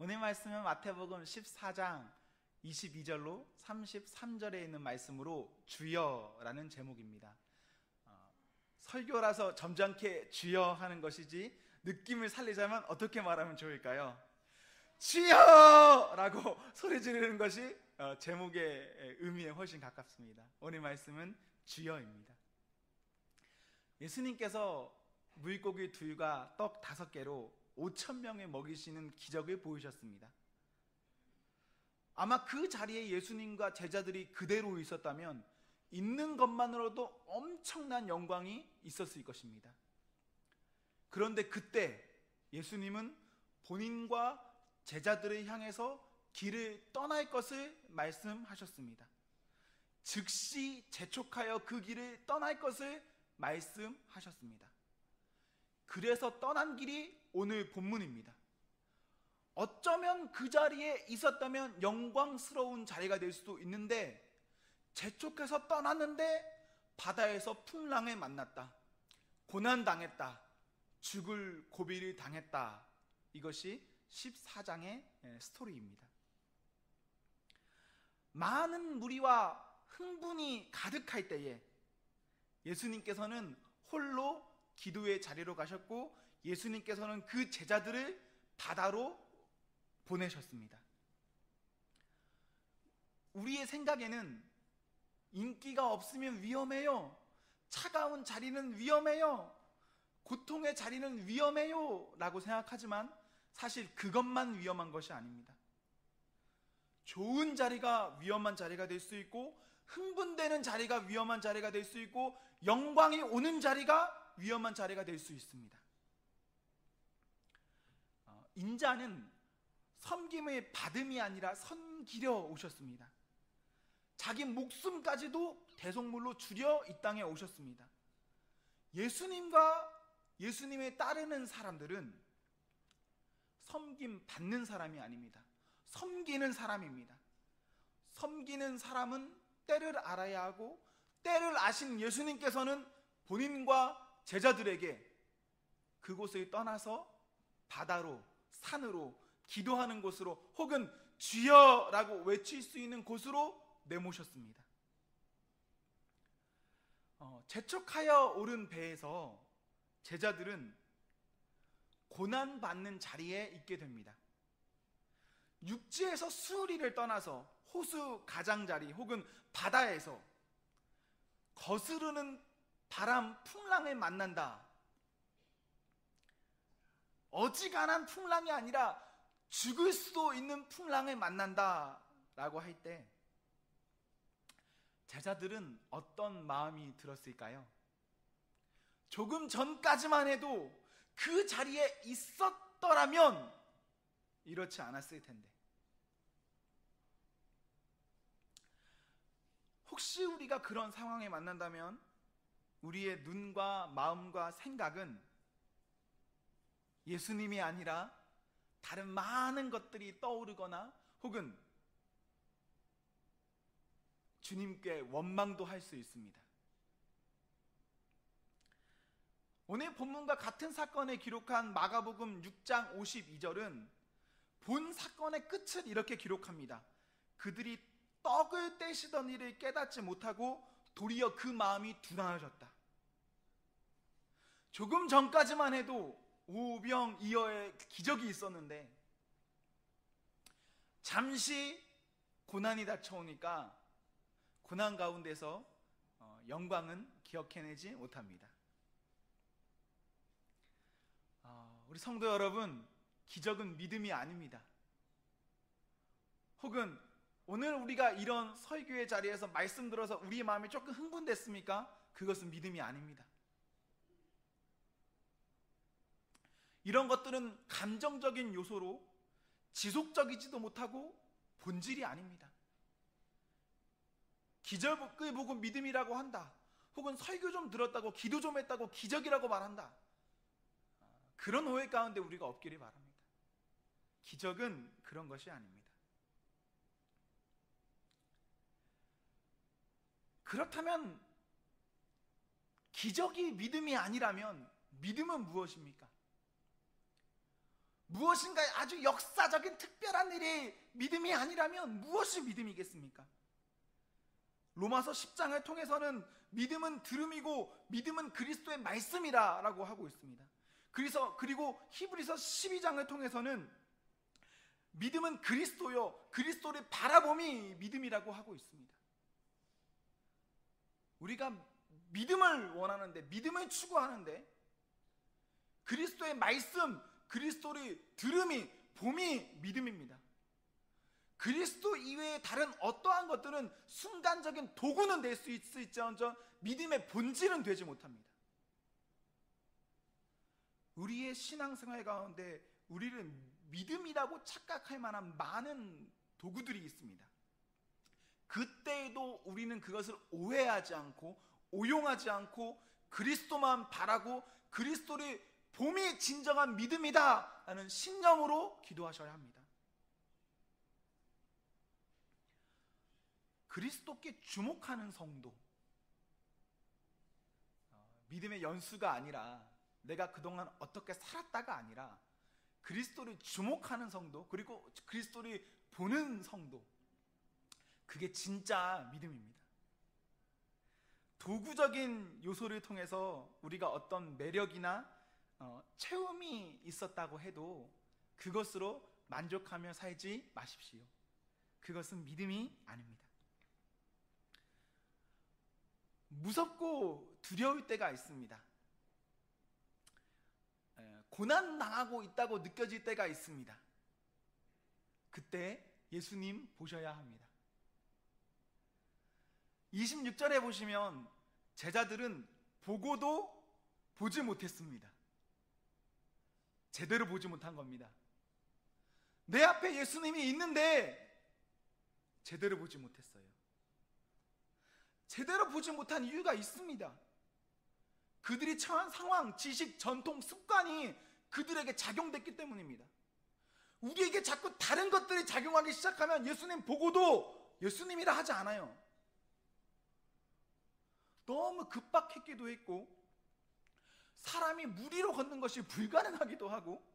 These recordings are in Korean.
오늘 말씀은 마태복음 14장 22절로 33절에 있는 말씀으로 주여라는 제목입니다. 설교라서 점잖게 주여 하는 것이지 느낌을 살리자면 어떻게 말하면 좋을까요? 주여! 라고 소리 지르는 것이 제목의 의미에 훨씬 가깝습니다. 오늘 말씀은 주여입니다. 예수님께서 물고기 2과 떡 5개로 5,000명을 먹이시는 기적을 보이셨습니다. 아마 그 자리에 예수님과 제자들이 그대로 있었다면 있는 것만으로도 엄청난 영광이 있었을 것입니다. 그런데 그때 예수님은 본인과 제자들을 향해서 길을 떠날 것을 말씀하셨습니다. 즉시 재촉하여 그 길을 떠날 것을 말씀하셨습니다. 그래서 떠난 길이 오늘 본문입니다. 어쩌면 그 자리에 있었다면 영광스러운 자리가 될 수도 있는데 재촉해서 떠났는데 바다에서 풍랑을 만났다, 고난당했다, 죽을 고비를 당했다. 이것이 14장의 스토리입니다. 많은 무리와 흥분이 가득할 때에 예수님께서는 홀로 기도의 자리로 가셨고 예수님께서는 그 제자들을 바다로 보내셨습니다. 우리의 생각에는 인기가 없으면 위험해요, 차가운 자리는 위험해요, 고통의 자리는 위험해요 라고 생각하지만 사실 그것만 위험한 것이 아닙니다. 좋은 자리가 위험한 자리가 될 수 있고 흥분되는 자리가 위험한 자리가 될 수 있고 영광이 오는 자리가 위험한 자리가 될 수 있습니다. 인자는 섬김을 받음이 아니라 섬기려 오셨습니다. 자기 목숨까지도 대속물로 주려 이 땅에 오셨습니다. 예수님과 예수님을 따르는 사람들은 섬김 받는 사람이 아닙니다. 섬기는 사람입니다. 섬기는 사람은 때를 알아야 하고 때를 아신 예수님께서는 본인과 제자들에게 그곳을 떠나서 바다로, 산으로, 기도하는 곳으로 혹은 주여라고 외칠 수 있는 곳으로 내모셨습니다. 재촉하여 오른 배에서 제자들은 고난받는 자리에 있게 됩니다. 육지에서 수리를 떠나서 호수 가장자리 혹은 바다에서 거스르는 바람, 풍랑을 만난다. 어지간한 풍랑이 아니라 죽을 수도 있는 풍랑을 만난다 라고 할 때 제자들은 어떤 마음이 들었을까요? 조금 전까지만 해도 그 자리에 있었더라면 이렇지 않았을 텐데, 혹시 우리가 그런 상황에 만난다면 우리의 눈과 마음과 생각은 예수님이 아니라 다른 많은 것들이 떠오르거나 혹은 주님께 원망도 할 수 있습니다. 오늘 본문과 같은 사건을 기록한 마가복음 6장 52절은 본 사건의 끝을 이렇게 기록합니다. 그들이 떡을 떼시던 일을 깨닫지 못하고 도리어 그 마음이 둔하여졌다. 조금 전까지만 해도 오병이어의 기적이 있었는데 잠시 고난이 닥쳐오니까 고난 가운데서 영광은 기억해내지 못합니다. 우리 성도 여러분, 기적은 믿음이 아닙니다. 혹은 오늘 우리가 이런 설교의 자리에서 말씀 들어서 우리의 마음이 조금 흥분됐습니까? 그것은 믿음이 아닙니다. 이런 것들은 감정적인 요소로 지속적이지도 못하고 본질이 아닙니다. 기적을 보고 믿음이라고 한다, 혹은 설교 좀 들었다고, 기도 좀 했다고 기적이라고 말한다, 그런 오해 가운데 우리가 없기를 바랍니다. 기적은 그런 것이 아닙니다. 그렇다면 기적이 믿음이 아니라면 믿음은 무엇입니까? 무엇인가 아주 역사적인 특별한 일이 믿음이 아니라면 무엇이 믿음이겠습니까? 로마서 10장을 통해서는 믿음은 들음이고 믿음은 그리스도의 말씀이라고 하고 있습니다. 그리고 히브리서 12장을 통해서는 믿음은 그리스도요, 그리스도를 바라봄이 믿음이라고 하고 있습니다. 우리가 믿음을 원하는데, 믿음을 추구하는데 그리스도의 말씀, 그리스도를 들음이, 봄이 믿음입니다. 그리스도 이외의 다른 어떠한 것들은 순간적인 도구는 될 수 있을지언정 믿음의 본질은 되지 못합니다. 우리의 신앙생활 가운데 우리를 믿음이라고 착각할 만한 많은 도구들이 있습니다. 그때에도 우리는 그것을 오해하지 않고 오용하지 않고 그리스도만 바라고 그리스도를 봄이 진정한 믿음이다 라는 신념으로 기도하셔야 합니다. 그리스도께 주목하는 성도, 믿음의 연수가 아니라 내가 그동안 어떻게 살았다가 아니라 그리스도를 주목하는 성도, 그리고 그리스도를 보는 성도, 그게 진짜 믿음입니다. 도구적인 요소를 통해서 우리가 어떤 매력이나 체험이 있었다고 해도 그것으로 만족하며 살지 마십시오. 그것은 믿음이 아닙니다. 무섭고 두려울 때가 있습니다. 고난당하고 있다고 느껴질 때가 있습니다. 그때 예수님 보셔야 합니다. 26절에 보시면 제자들은 보고도 보지 못했습니다. 제대로 보지 못한 겁니다. 내 앞에 예수님이 있는데 제대로 보지 못했어요. 제대로 보지 못한 이유가 있습니다. 그들이 처한 상황, 지식, 전통, 습관이 그들에게 작용됐기 때문입니다. 우리에게 자꾸 다른 것들이 작용하기 시작하면 예수님 보고도 예수님이라 하지 않아요. 너무 급박했기도 했고, 사람이 물 위로 걷는 것이 불가능하기도 하고,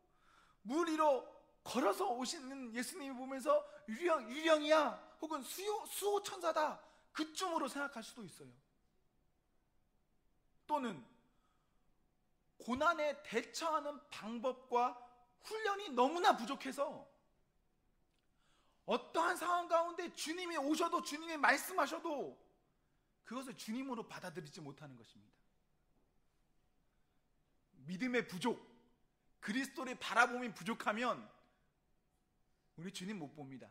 물 위로 걸어서 오시는 예수님을 보면서 유령이야 혹은 수호 천사다 그쯤으로 생각할 수도 있어요. 또는 고난에 대처하는 방법과 훈련이 너무나 부족해서 어떠한 상황 가운데 주님이 오셔도, 주님이 말씀하셔도 그것을 주님으로 받아들이지 못하는 것입니다. 믿음의 부족, 그리스도를 바라봄이 부족하면 우리 주님 못 봅니다.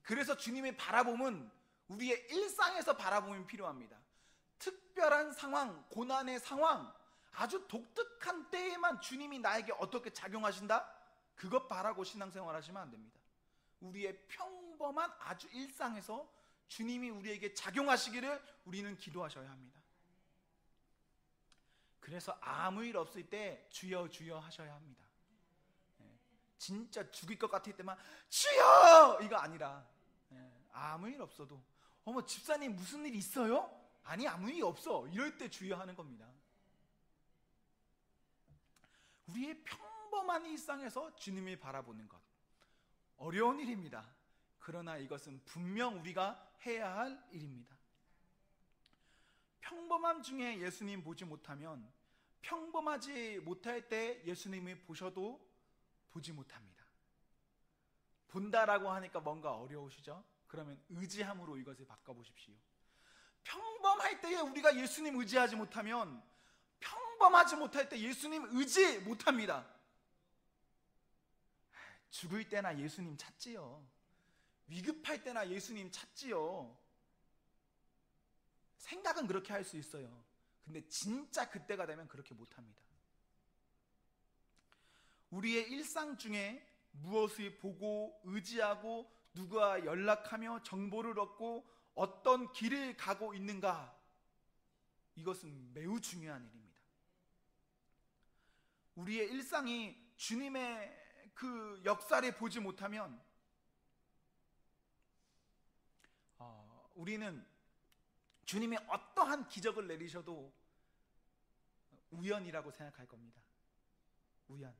그래서 주님의 바라봄은 우리의 일상에서 바라봄이 필요합니다. 특별한 상황, 고난의 상황, 아주 독특한 때에만 주님이 나에게 어떻게 작용하신다? 그것 바라고 신앙생활 하시면 안 됩니다. 우리의 평범한 아주 일상에서 주님이 우리에게 작용하시기를 우리는 기도하셔야 합니다. 그래서 아무 일 없을 때 주여 주여 하셔야 합니다. 진짜 죽을 것 같을 때만 주여! 이거 아니라 아무 일 없어도 어머 집사님 무슨 일 있어요? 아니 아무 일 없어. 이럴 때 주여 하는 겁니다. 우리의 평범한 일상에서 주님을 바라보는 것, 어려운 일입니다. 그러나 이것은 분명 우리가 해야 할 일입니다. 평범함 중에 예수님 보지 못하면 평범하지 못할 때 예수님을 보셔도 보지 못합니다. 본다라고 하니까 뭔가 어려우시죠? 그러면 의지함으로 이것을 바꿔보십시오. 평범할 때에 우리가 예수님 의지하지 못하면 평범하지 못할 때 예수님 의지 못합니다. 죽을 때나 예수님 찾지요. 위급할 때나 예수님 찾지요. 생각은 그렇게 할 수 있어요. 근데 진짜 그때가 되면 그렇게 못합니다. 우리의 일상 중에 무엇을 보고 의지하고 누구와 연락하며 정보를 얻고 어떤 길을 가고 있는가, 이것은 매우 중요한 일입니다. 우리의 일상이 주님의 그 역사를 보지 못하면 우리는 주님이 어떠한 기적을 내리셔도 우연이라고 생각할 겁니다. 우연.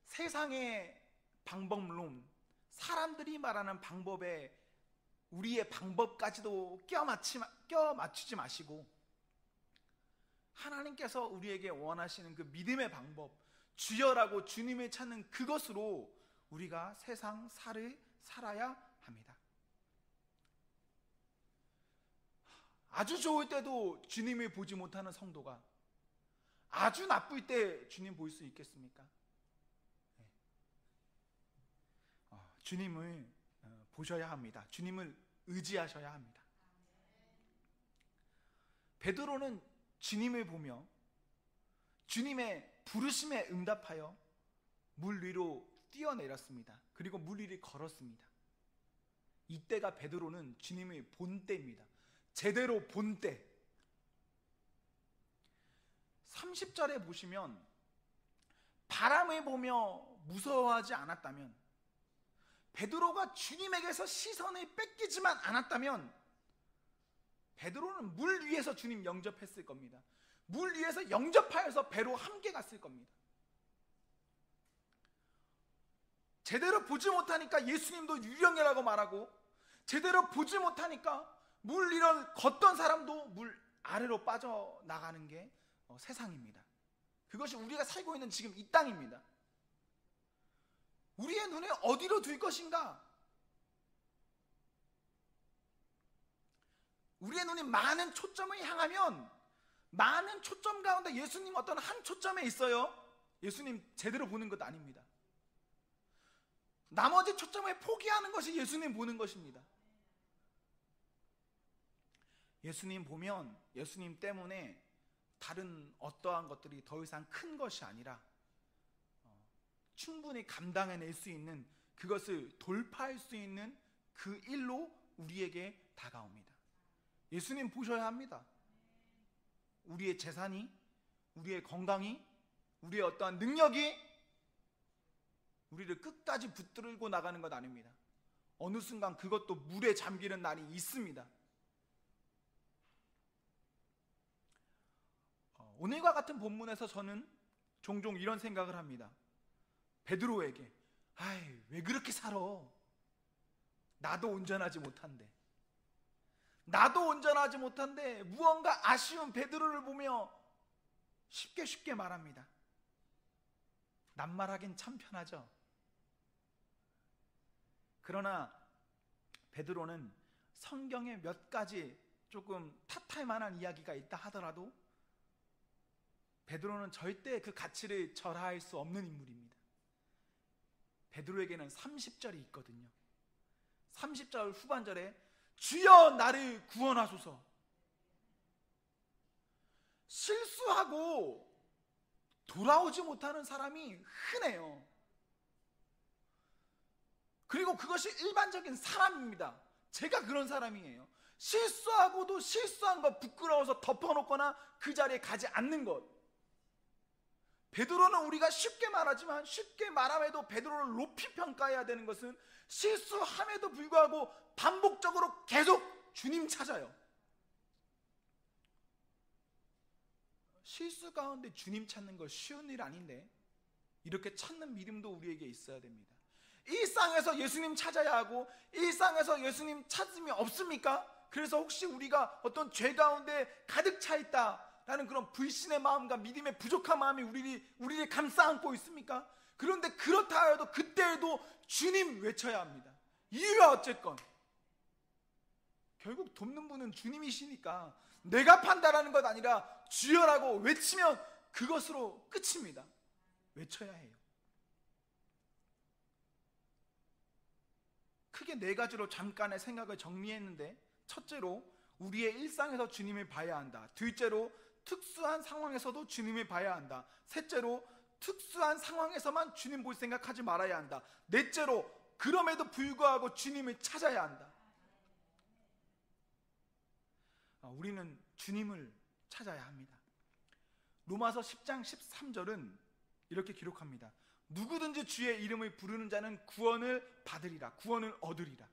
세상의 방법론, 사람들이 말하는 방법에 우리의 방법까지도 껴맞추지 마시고 하나님께서 우리에게 원하시는 그 믿음의 방법, 주여라고 주님을 찾는 그것으로 우리가 세상 살아야 합니다. 아주 좋을 때도 주님을 보지 못하는 성도가 아주 나쁠 때 주님 볼 수 있겠습니까? 주님을 보셔야 합니다. 주님을 의지하셔야 합니다. 베드로는 주님을 보며 주님의 부르심에 응답하여 물 위로 뛰어내렸습니다. 그리고 물 위를 걸었습니다. 이때가 베드로는 주님을 본 때입니다. 제대로 본 때. 30절에 보시면 바람을 보며 무서워하지 않았다면, 베드로가 주님에게서 시선을 뺏기지만 않았다면 베드로는 물 위에서 주님 영접했을 겁니다. 물 위에서 영접하여서 배로 함께 갔을 겁니다. 제대로 보지 못하니까 예수님도 유령이라고 말하고, 제대로 보지 못하니까 물 위를 걷던 사람도 물 아래로 빠져나가는 게 세상입니다. 그것이 우리가 살고 있는 지금 이 땅입니다. 우리의 눈을 어디로 둘 것인가? 우리의 눈이 많은 초점을 향하면 많은 초점 가운데 예수님 어떤 한 초점에 있어요. 예수님 제대로 보는 것 아닙니다. 나머지 초점을 포기하는 것이 예수님 보는 것입니다. 예수님 보면 예수님 때문에 다른 어떠한 것들이 더 이상 큰 것이 아니라 충분히 감당해낼 수 있는, 그것을 돌파할 수 있는 그 일로 우리에게 다가옵니다. 예수님 보셔야 합니다. 우리의 재산이, 우리의 건강이, 우리의 어떠한 능력이 우리를 끝까지 붙들고 나가는 것 아닙니다. 어느 순간 그것도 물에 잠기는 날이 있습니다. 오늘과 같은 본문에서 저는 종종 이런 생각을 합니다. 베드로에게, 아이, 왜 그렇게 살아? 나도 운전하지 못한데. 무언가 아쉬운 베드로를 보며 쉽게 말합니다. 낱말하긴 참 편하죠. 그러나 베드로는 성경에 몇 가지 조금 탓할 만한 이야기가 있다 하더라도 베드로는 절대 그 가치를 절하할 수 없는 인물입니다. 베드로에게는 30절이 있거든요. 30절 후반절에 주여 나를 구원하소서. 실수하고 돌아오지 못하는 사람이 흔해요. 그리고 그것이 일반적인 사람입니다. 제가 그런 사람이에요. 실수하고도 실수한 거 부끄러워서 덮어놓거나 그 자리에 가지 않는 것. 베드로는 우리가 쉽게 말하지만, 쉽게 말함에도 베드로를 높이 평가해야 되는 것은 실수함에도 불구하고 반복적으로 계속 주님 찾아요. 실수 가운데 주님 찾는 거 쉬운 일 아닌데 이렇게 찾는 믿음도 우리에게 있어야 됩니다. 일상에서 예수님 찾아야 하고, 일상에서 예수님 찾음이 없습니까? 그래서 혹시 우리가 어떤 죄 가운데 가득 차 있다 라는 그런 불신의 마음과 믿음의 부족한 마음이 우리를 감싸 안고 있습니까? 그런데 그렇다 하여도 그때에도 주님 외쳐야 합니다. 이유가 어쨌건 결국 돕는 분은 주님이시니까 내가 판단하는 것 아니라 주여라고 외치면 그것으로 끝입니다. 외쳐야 해요. 크게 네 가지로 잠깐의 생각을 정리했는데, 첫째로 우리의 일상에서 주님을 봐야 한다. 둘째로 특수한 상황에서도 주님을 봐야 한다. 셋째로 특수한 상황에서만 주님 볼 생각하지 말아야 한다. 넷째로 그럼에도 불구하고 주님을 찾아야 한다. 우리는 주님을 찾아야 합니다. 로마서 10장 13절은 이렇게 기록합니다. 누구든지 주의 이름을 부르는 자는 구원을 받으리라, 구원을 얻으리라.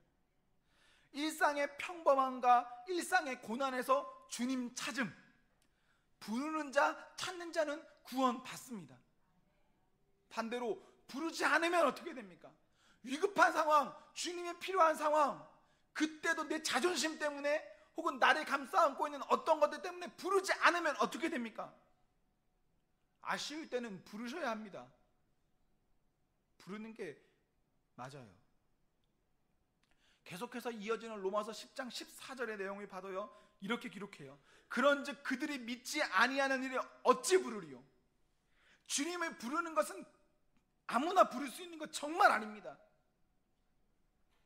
일상의 평범함과 일상의 고난에서 주님 찾음, 부르는 자, 찾는 자는 구원 받습니다. 반대로 부르지 않으면 어떻게 됩니까? 위급한 상황, 주님이 필요한 상황, 그때도 내 자존심 때문에 혹은 나를 감싸안고 있는 어떤 것들 때문에 부르지 않으면 어떻게 됩니까? 아쉬울 때는 부르셔야 합니다. 부르는 게 맞아요. 계속해서 이어지는 로마서 10장 14절의 내용을 봐도요, 이렇게 기록해요. 그런즉 그들이 믿지 아니하는 일을 어찌 부르리요? 주님을 부르는 것은 아무나 부를 수 있는 것 정말 아닙니다.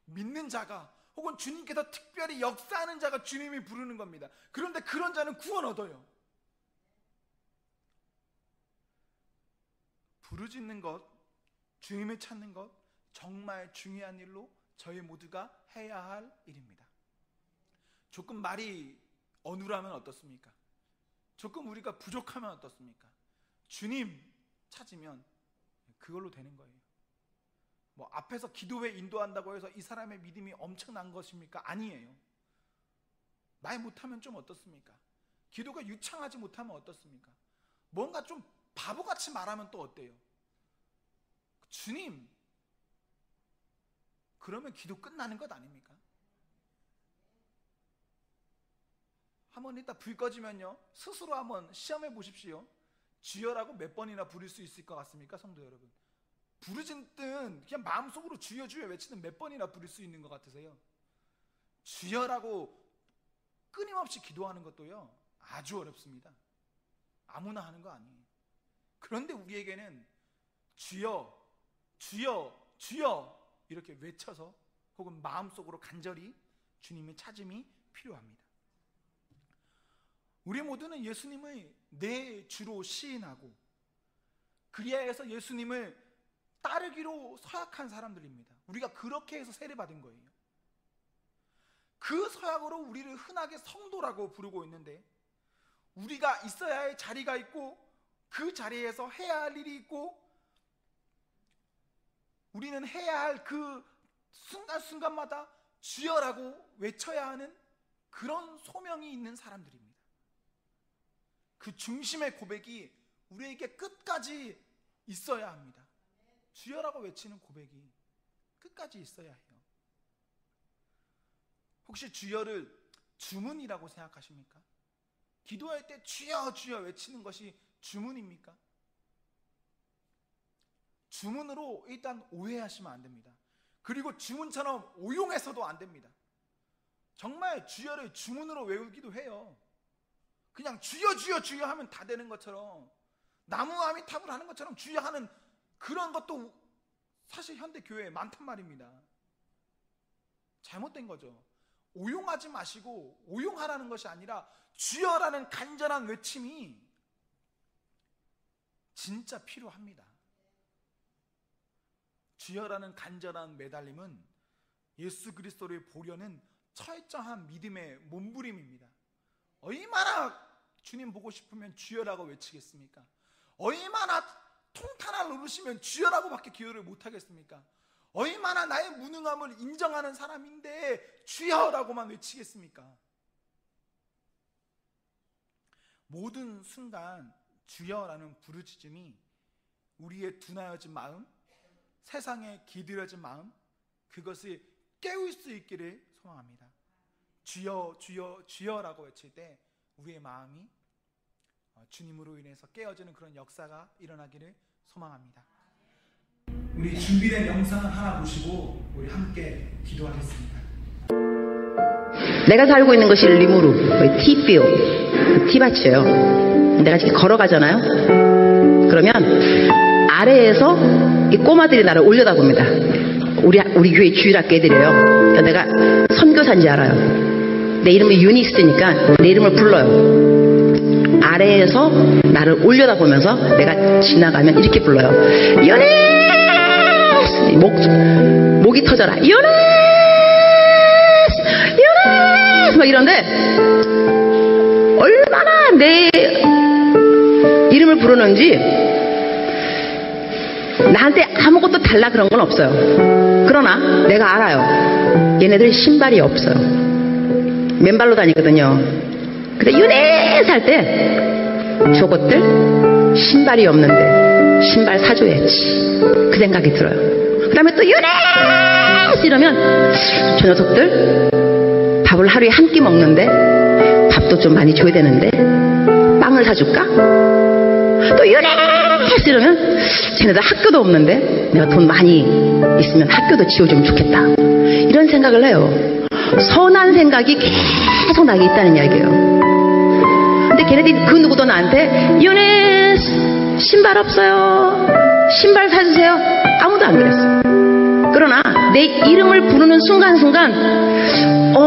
믿는 자가 혹은 주님께서 특별히 역사하는 자가 주님이 부르는 겁니다. 그런데 그런 자는 구원 얻어요. 부르짖는 것, 주님을 찾는 것, 정말 중요한 일로 저희 모두가 해야 할 일입니다. 조금 말이 어눌하면 어떻습니까? 조금 우리가 부족하면 어떻습니까? 주님 찾으면 그걸로 되는 거예요. 뭐 앞에서 기도회 인도한다고 해서 이 사람의 믿음이 엄청난 것입니까? 아니에요. 말 못하면 좀 어떻습니까? 기도가 유창하지 못하면 어떻습니까? 뭔가 좀 바보같이 말하면 또 어때요? 주님, 그러면 기도 끝나는 것 아닙니까? 한번 이따 불 꺼지면요, 스스로 한번 시험해 보십시오. 주여라고 몇 번이나 부를 수 있을 것 같습니까, 성도 여러분? 부르짖든 그냥 마음속으로 주여 주여 외치는 몇 번이나 부를 수 있는 것 같으세요? 주여라고 끊임없이 기도하는 것도요, 아주 어렵습니다. 아무나 하는 거 아니에요. 그런데 우리에게는 주여, 주여, 주여 이렇게 외쳐서 혹은 마음속으로 간절히 주님의 찾음이 필요합니다. 우리 모두는 예수님을 내 주로 시인하고 그리하여서 예수님을 따르기로 서약한 사람들입니다. 우리가 그렇게 해서 세례받은 거예요. 그 서약으로 우리를 흔하게 성도라고 부르고 있는데, 우리가 있어야 할 자리가 있고 그 자리에서 해야 할 일이 있고 우리는 해야 할 그 순간순간마다 주여라고 외쳐야 하는 그런 소명이 있는 사람들입니다. 그 중심의 고백이 우리에게 끝까지 있어야 합니다. 주여라고 외치는 고백이 끝까지 있어야 해요. 혹시 주여를 주문이라고 생각하십니까? 기도할 때 주여 주여 외치는 것이 주문입니까? 주문으로 일단 오해하시면 안 됩니다. 그리고 주문처럼 오용해서도 안 됩니다. 정말 주여를 주문으로 외우기도 해요. 그냥 주여 주여 주여 하면 다 되는 것처럼, 나무 아미타불 하는 것처럼 주여 하는 그런 것도 사실 현대 교회에 많단 말입니다. 잘못된 거죠. 오용하지 마시고 오용하라는 것이 아니라 주여라는 간절한 외침이 진짜 필요합니다. 주여라는 간절한 매달림은 예수 그리스도를 보려는 철저한 믿음의 몸부림입니다. 얼마나 주님 보고 싶으면 주여라고 외치겠습니까? 얼마나 통탄을 누르시면 주여라고밖에 기도를 못하겠습니까? 얼마나 나의 무능함을 인정하는 사람인데 주여라고만 외치겠습니까? 모든 순간 주여라는 부르짖음이 우리의 둔하여진 마음, 세상에 기들여진 마음, 그것을 깨울 수 있기를 소망합니다. 주여 주여 주여라고 외칠 때 우리의 마음이 주님으로 인해서 깨어지는 그런 역사가 일어나기를 소망합니다. 우리 준비된 영상을 하나 보시고 우리 함께 기도하겠습니다. 내가 살고 있는 것이 리무르, 거의 티비오, 티밭이에요. 내가 이렇게 걸어가잖아요. 그러면 아래에서 이 꼬마들이 나를 올려다 봅니다. 우리 교회 주일학교 애들이에요. 내가 선교사인지 알아요. 내 이름이 유니스니까 내 이름을 불러요. 아래에서 나를 올려다 보면서 내가 지나가면 이렇게 불러요. 유니스! 목이 터져라. 유니스! 유니스! 막 이런데 얼마나 내 이름을 부르는지 나한테 아무것도 달라 그런 건 없어요. 그러나 내가 알아요. 얘네들 신발이 없어요. 맨발로 다니거든요. 근데 유니스 할 때 저것들 신발이 없는데 신발 사줘야지. 그 생각이 들어요. 그 다음에 또 유네스 이러면 저 녀석들 밥을 하루에 한 끼 먹는데 밥도 좀 많이 줘야 되는데 빵을 사줄까? 또 유네스 이러면 쟤네들 학교도 없는데 내가 돈 많이 있으면 학교도 지어주면 좋겠다. 이런 생각을 해요. 선한 생각이 계속 나게 있다는 이야기예요. 근데 걔네들이 그 누구도 나한테 유네스 신발 없어요, 신발 사주세요, 아무도 안 그랬어요. 그러나 내 이름을 부르는 순간순간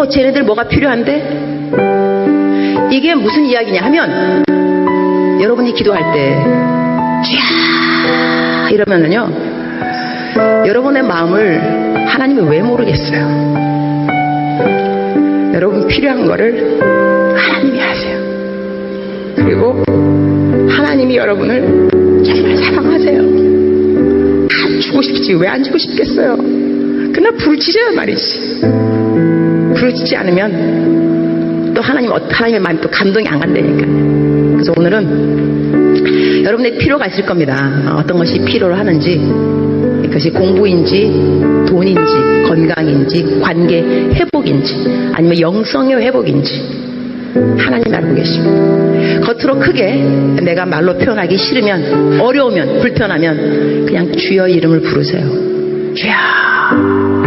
쟤네들 뭐가 필요한데? 이게 무슨 이야기냐 하면 여러분이 기도할 때 쥐야 이러면은요, 여러분의 마음을 하나님이 왜 모르겠어요. 여러분 필요한 거를 하나님이 아세요. 그리고 하나님이 여러분을 정말 사랑하세요. 안 주고 싶지 왜 안 주고 싶겠어요. 그러나 부르짖어야 말이지. 부르짖지 않으면 또 하나님의 마음이 또 감동이 안 간다니까. 그래서 오늘은 여러분의 필요가 있을 겁니다. 어떤 것이 필요로 하는지, 그것이 공부인지 돈인지 건강인지 관계 회복인지 아니면 영성의 회복인지 하나님 알고 계십니다. 겉으로 크게 내가 말로 표현하기 싫으면, 어려우면, 불편하면 그냥 주여 이름을 부르세요. 주여.